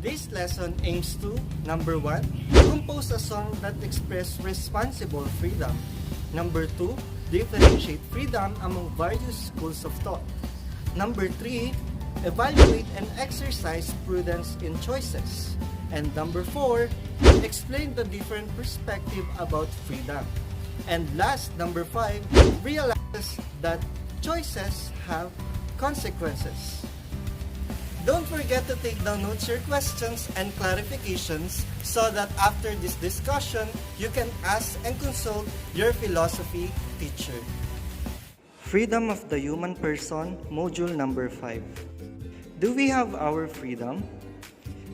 This lesson aims to, number 1, compose a song that expresses responsible freedom. Number 2, differentiate freedom among various schools of thought. Number 3, evaluate and exercise prudence in choices. And number 4, explain the different perspective about freedom. And last, number 5, realize that choices have consequences. Don't forget to take down notes your questions and clarifications so that after this discussion, you can ask and consult your philosophy teacher. Freedom of the Human Person, Module number 5. Do we have our freedom?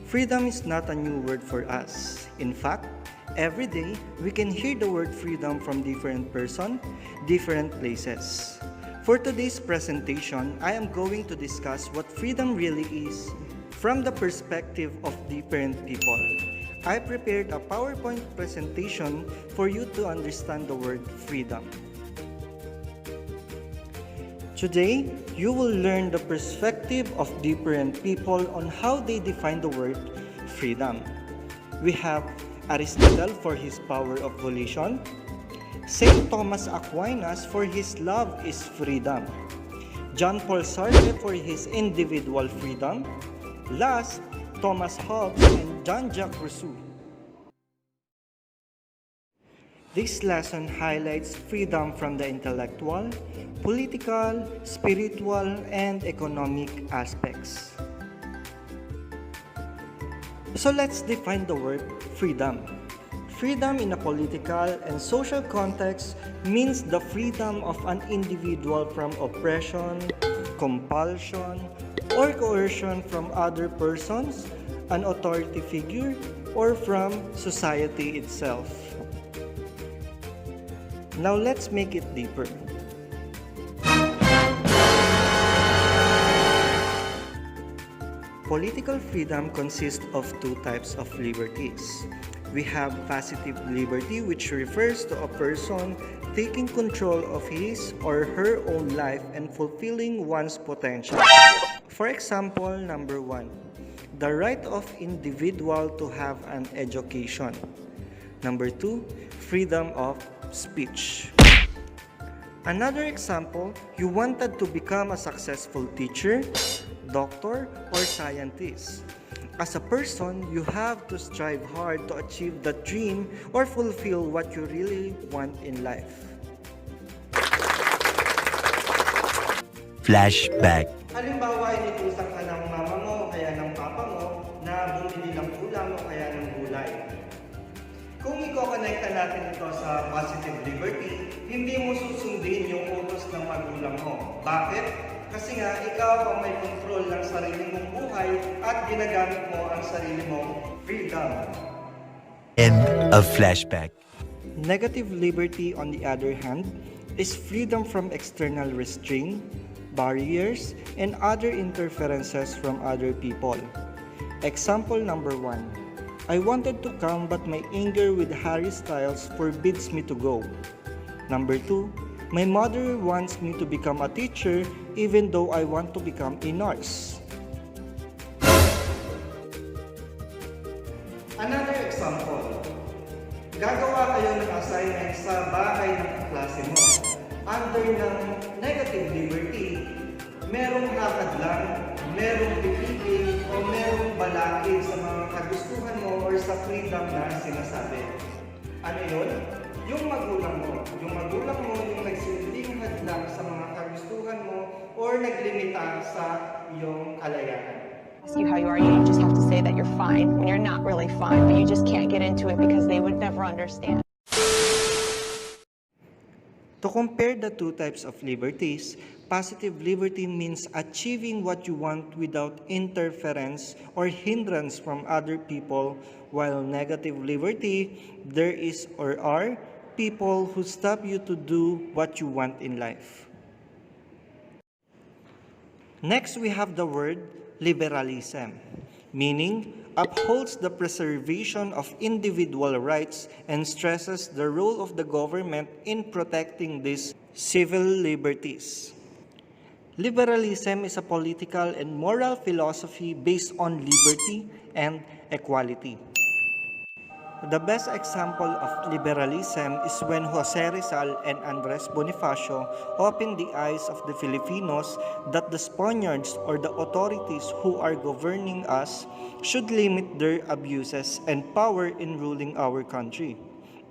Freedom is not a new word for us. In fact, every day, we can hear the word freedom from different persons, different places. For today's presentation, I am going to discuss what freedom really is from the perspective of different people. I prepared a PowerPoint presentation for you to understand the word freedom. Today, you will learn the perspective of different people on how they define the word freedom. We have Aristotle for his power of volition, St. Thomas Aquinas for his love is freedom, John Paul Sartre for his individual freedom, last, Thomas Hobbs and Jean-Jacques Russo. This lesson highlights freedom from the intellectual, political, spiritual, and economic aspects. So let's define the word freedom. Freedom in a political and social context means the freedom of an individual from oppression, compulsion, or coercion from other persons, an authority figure, or from society itself. Now let's make it deeper. Political freedom consists of two types of liberties. We have positive liberty, which refers to a person taking control of his or her own life and fulfilling one's potential. For example, number 1, the right of individual to have an education. Number 2, freedom of speech. Another example, you wanted to become a successful teacher, doctor, or scientist. As a person, you have to strive hard to achieve that dream or fulfill what you really want in life. Flashback. Halimbawa, inutusan ka ng mama mo o kaya ng papa mo na bumili ng ulam o kaya ng gulay. Kung i-connect natin ito sa positive liberty, hindi mo susundin yung utos ng magulang mo. Bakit? Kasi nga, ikaw ang may control ng sarili mong buhay at ginagamit mo ang sarili mong freedom. End of flashback. Negative liberty, on the other hand, is freedom from external restraint, barriers, and other interferences from other people. Example number 1. I wanted to come but my anger with Harry Styles forbids me to go. Number 2. My mother wants me to become a teacher even though I want to become a nurse. Another example. Gagawa kayo ng assignment sa bahay ng klase mo under ng negative liberty, merong lakad lang, merong pipigil, o merong balakid sa mga kagustuhan mo or sa freedom na sinasabi. Ano yun? Yung magulang mo. Yung magulang mo yung nagsilbing hadlang sa mga kagustuhan mo or naglimita sa iyong kalayaan. Ask you how you are, you just have to say that you're fine when you're not really fine, but you just can't get into it because they would never understand. To compare the two types of liberties, positive liberty means achieving what you want without interference or hindrance from other people, while negative liberty, there is or are people who stop you to do what you want in life. Next, we have the word liberalism, meaning upholds the preservation of individual rights and stresses the role of the government in protecting these civil liberties. Liberalism is a political and moral philosophy based on liberty and equality. The best example of liberalism is when Jose Rizal and Andres Bonifacio opened the eyes of the Filipinos that the Spaniards or the authorities who are governing us should limit their abuses and power in ruling our country.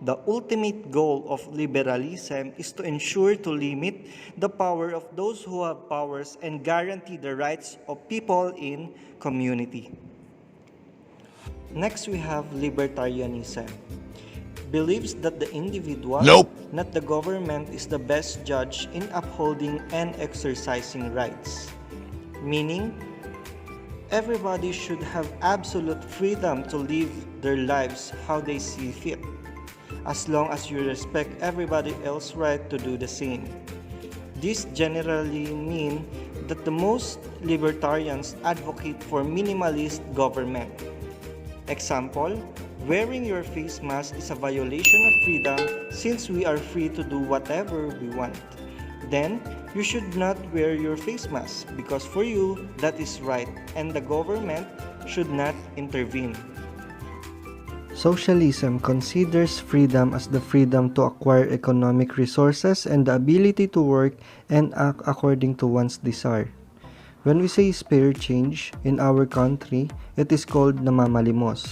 The ultimate goal of liberalism is to ensure to limit the power of those who have powers and guarantee the rights of people in community. Next, we have libertarianism. Believes that the individual, not the government, is the best judge in upholding and exercising rights. Meaning, everybody should have absolute freedom to live their lives how they see fit, as long as you respect everybody else's right to do the same. This generally means that the most libertarians advocate for minimalist government. Example, wearing your face mask is a violation of freedom since we are free to do whatever we want. Then, you should not wear your face mask because for you, that is right and the government should not intervene. Socialism considers freedom as the freedom to acquire economic resources and the ability to work and act according to one's desire. When we say spare change in our country, it is called namamalimos.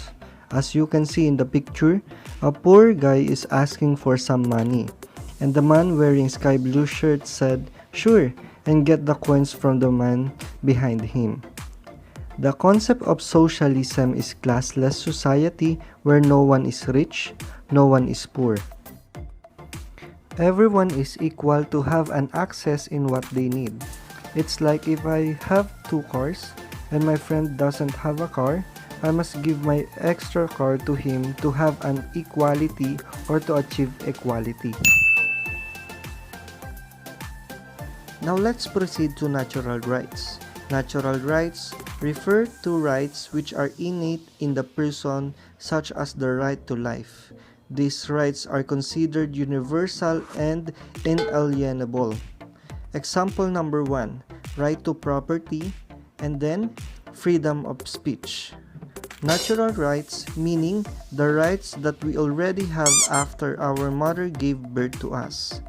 As you can see in the picture, a poor guy is asking for some money, and the man wearing sky blue shirt said, "Sure," and get the coins from the man behind him. The concept of socialism is classless society where no one is rich, no one is poor. Everyone is equal to have an access in what they need. It's like if I have two cars and my friend doesn't have a car, I must give my extra car to him to have an equality or to achieve equality. Now let's proceed to natural rights. Natural rights refer to rights which are innate in the person, such as the right to life. These rights are considered universal and inalienable. Example number 1, right to property, and then freedom of speech. Natural rights meaning the rights that we already have after our mother gave birth to us.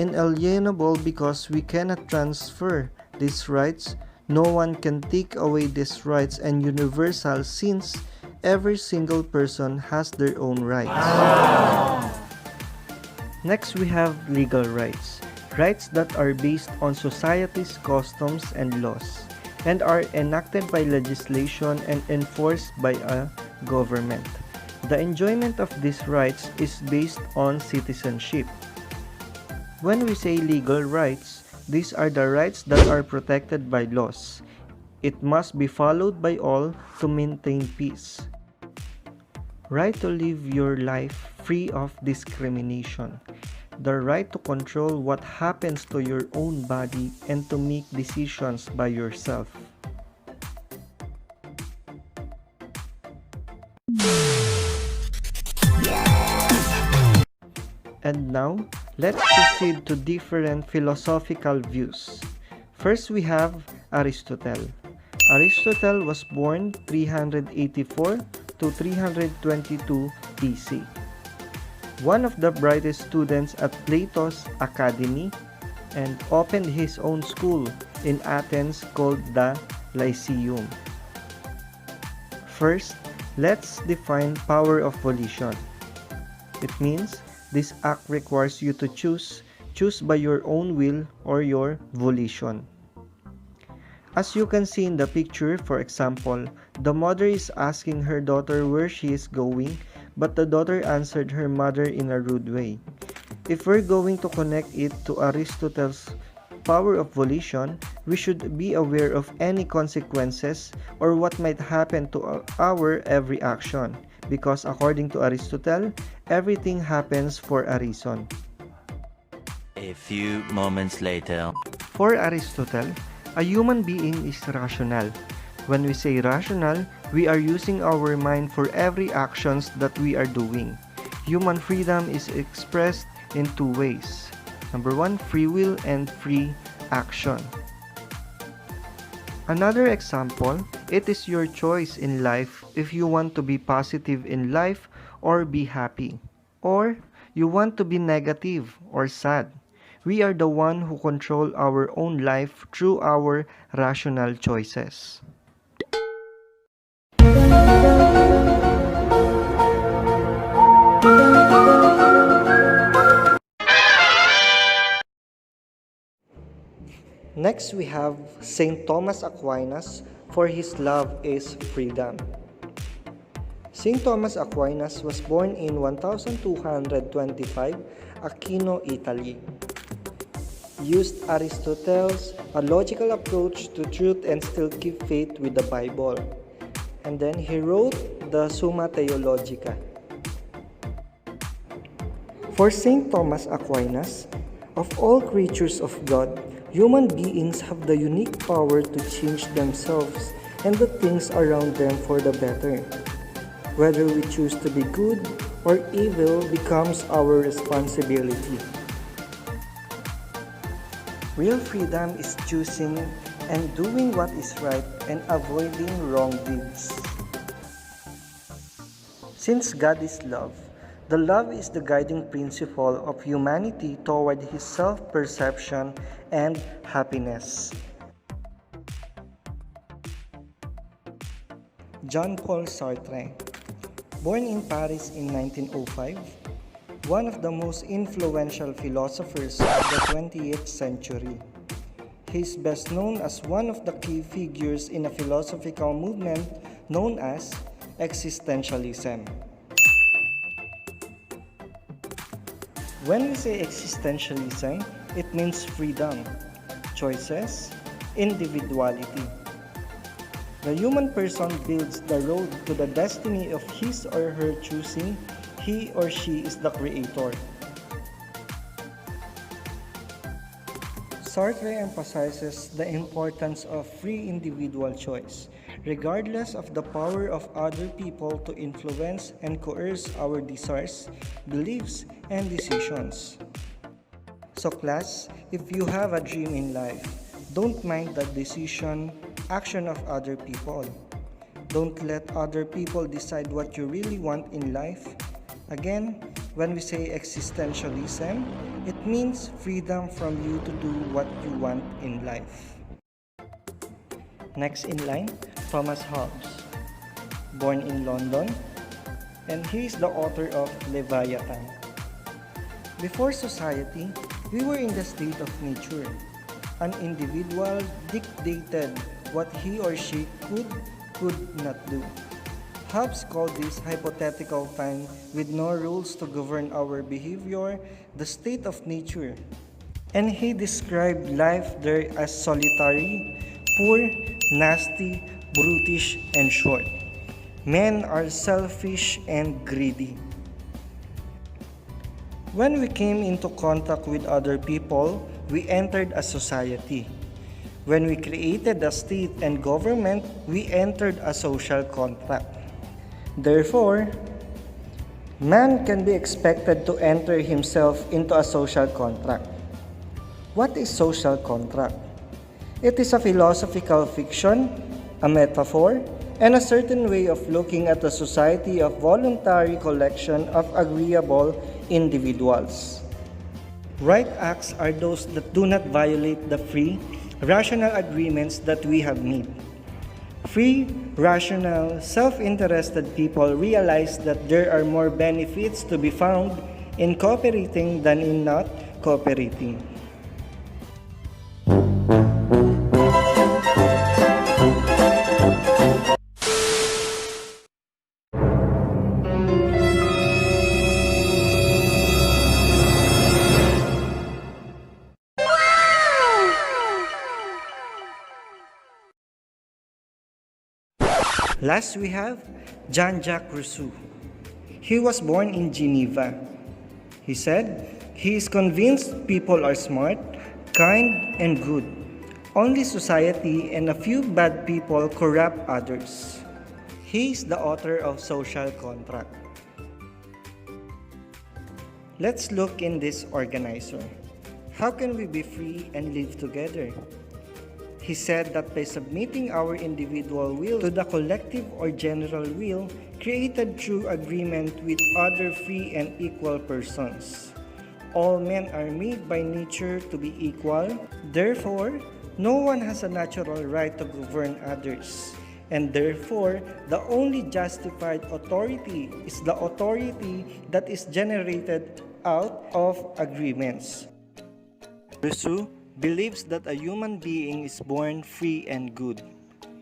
Inalienable because we cannot transfer these rights, no one can take away these rights, and universal since every single person has their own rights. Next, we have legal rights. Rights that are based on society's customs and laws and are enacted by legislation and enforced by a government. The enjoyment of these rights is based on citizenship. When we say legal rights, these are the rights that are protected by laws. It must be followed by all to maintain peace. Right to live your life free of discrimination. The right to control what happens to your own body and to make decisions by yourself. And now, let's proceed to different philosophical views. First, we have Aristotle. Aristotle was born 384 to 322 BC. One of the brightest students at Plato's academy, and opened his own school in Athens called the Lyceum. First, let's define power of volition. It means this act requires you to choose by your own will or your volition. As you can see in the picture, for example, the mother is asking her daughter where she is going, but the daughter answered her mother in a rude way. If we're going to connect it to Aristotle's power of volition, we should be aware of any consequences or what might happen to our every action, because according to Aristotle, everything happens for a reason. A few moments later. For Aristotle, a human being is rational. When we say rational, we are using our mind for every actions that we are doing. Human freedom is expressed in two ways. Number one, free will and free action. Another example, it is your choice in life if you want to be positive in life or be happy, or you want to be negative or sad. We are the one who control our own life through our rational choices. Next, we have St. Thomas Aquinas, for his love is freedom. St. Thomas Aquinas was born in 1225, Aquino, Italy. Used Aristotle's a logical approach to truth and still keep faith with the Bible. And then he wrote the Summa Theologica. For St. Thomas Aquinas, of all creatures of God, human beings have the unique power to change themselves and the things around them for the better. Whether we choose to be good or evil becomes our responsibility. Real freedom is choosing and doing what is right and avoiding wrong deeds. Since God is love, the love is the guiding principle of humanity toward his self-perception and happiness. Jean-Paul Sartre, born in Paris in 1905, one of the most influential philosophers of the 20th century. He is best known as one of the key figures in a philosophical movement known as existentialism. When we say existentialism, it means freedom, choices, individuality. The human person builds the road to the destiny of his or her choosing. He or she is the creator. Sartre emphasizes the importance of free individual choice, regardless of the power of other people to influence and coerce our desires, beliefs, and decisions. So class, if you have a dream in life, don't mind the action of other people. Don't let other people decide what you really want in life. Again, when we say existentialism, it means freedom from you to do what you want in life. Next in line, Thomas Hobbs, born in London, and he is the author of Leviathan. Before society, we were in the state of nature. An individual dictated what he or she could not do. Hobbes called this hypothetical time with no rules to govern our behavior the state of nature. And he described life there as solitary, poor, nasty, brutish, and short. Men are selfish and greedy. When we came into contact with other people, we entered a society. When we created a state and government, we entered a social contract. Therefore, man can be expected to enter himself into a social contract. What is social contract? It is a philosophical fiction, a metaphor, and a certain way of looking at a society of voluntary collection of agreeable individuals. Right acts are those that do not violate the free, rational agreements that we have made. Free, rational, self-interested people realize that there are more benefits to be found in cooperating than in not cooperating. Last we have Jean-Jacques Rousseau. He was born in Geneva. He said, he is convinced people are smart, kind, and good. Only society and a few bad people corrupt others. He is the author of Social Contract. Let's look in this organizer. How can we be free and live together? He said that by submitting our individual will to the collective or general will created through agreement with other free and equal persons. All men are made by nature to be equal. Therefore, no one has a natural right to govern others. And therefore, the only justified authority is the authority that is generated out of agreements. Russo believes that a human being is born free and good.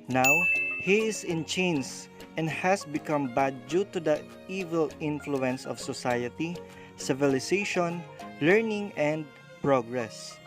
Now, he is in chains and has become bad due to the evil influence of society, civilization, learning, and progress.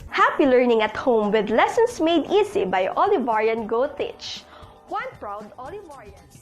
Happy learning at home with lessons made easy by Olivarian GoTeach. One proud Olivarian.